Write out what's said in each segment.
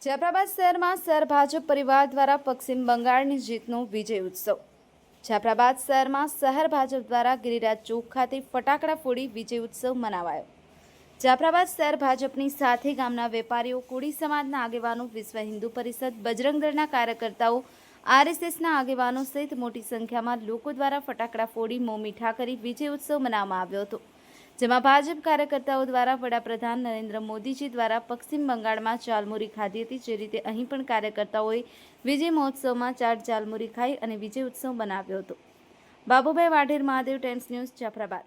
જાફરાબાદ શહેરમાં શહેર ભાજપ પરિવાર દ્વારા પશ્ચિમ બંગાળની જીતનો વિજય ઉત્સવ। જાફરાબાદ શહેરમાં શહેર ભાજપ દ્વારા ગિરિરાજ ચોક ખાતે ફટાકડા ફોડી વિજય ઉત્સવ મનાવાયો। જાફરાબાદ શહેર ભાજપની સાથે ગામના વેપારીઓ, કોળી સમાજના આગેવાનો, વિશ્વ હિન્દુ પરિષદ, બજરંગ દળના કાર્યકર્તાઓ, આરએસએસના આગેવાનો સહિત મોટી સંખ્યામાં લોકો દ્વારા ફટાકડા ફોડી મોં મીઠા કરી વિજય ઉત્સવ મનાવવામાં આવ્યો હતો, જેમાં ભાજપ કાર્યકર્તાઓ દ્વારા વડાપ્રધાન નરેન્દ્ર મોદીજી દ્વારા પશ્ચિમ બંગાળમાં ચાલમુરી ખાધી હતી, જે રીતે અહીં પણ કાર્યકર્તાઓએ વિજય મહોત્સવમાં ચાટ ચાલમુરી ખાઈ અને વિજય ઉત્સવ મનાવ્યો હતો। Babubhai Vadher, Mahadev times news, Jafrabad.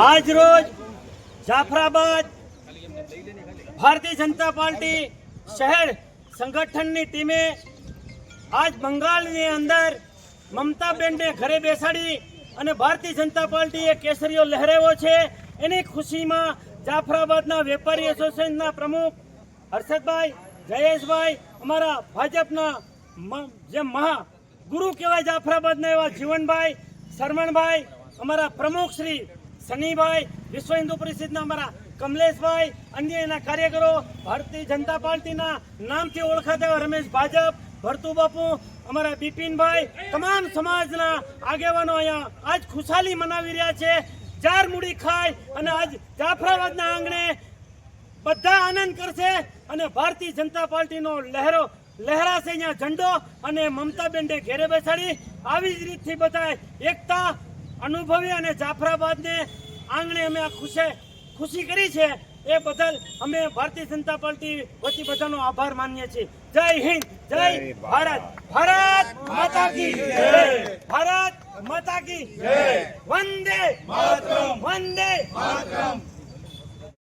आज रोज जाफराबाद भारतीय जनता पार्टी शहर संगठन की टीमे आज बंगाल अंदर ममता बेन ने घरे बेसाड़ी और भारतीय जनता पार्टी केसरियो लहराव्यो छे। एनी खुशी में जाफराबाद वेपारी एसोसिएशन प्रमुख हर्षद भाई, जयेश भाई, अमरा भाजपना जे महागुरु कहवाय जाफराबाद एवं जीवन भाई, शरमण भाई, अमरा प्रमुख श्री सनी भाई, विश्व हिंदू परिषद अमरा कमलेश भाई, अन्य कार्यकरो, भारतीय जनता पार्टी नाम से ओळखाता रमेश भाजप, भरतू बापू, अमरा बिपिन भाई, तमाम समाज आगेवानो अहींया आज खुशाली मनावी रह्या छे। चार मूड़ी खाई अने आज जाफराबाद आंगणे बधा आनंद करशे अने भारतीय जनता पार्टी नो लहराशे अहींया झंडो अने ममता बेन ने घेरे बेसाड़ी आवी ज रीतथी बधाय एकता अनुभवी अने जाफराबाद ने आंगणे अमे खुशी करी छे। ए बदल अमे भारतीय जनता पार्टी वती बधानो आभार मानीए छीए। जय हिंद, जय भारत, भारत माता की जय, भारत माता की जय, वंदे मातरम, वंदे मातरम।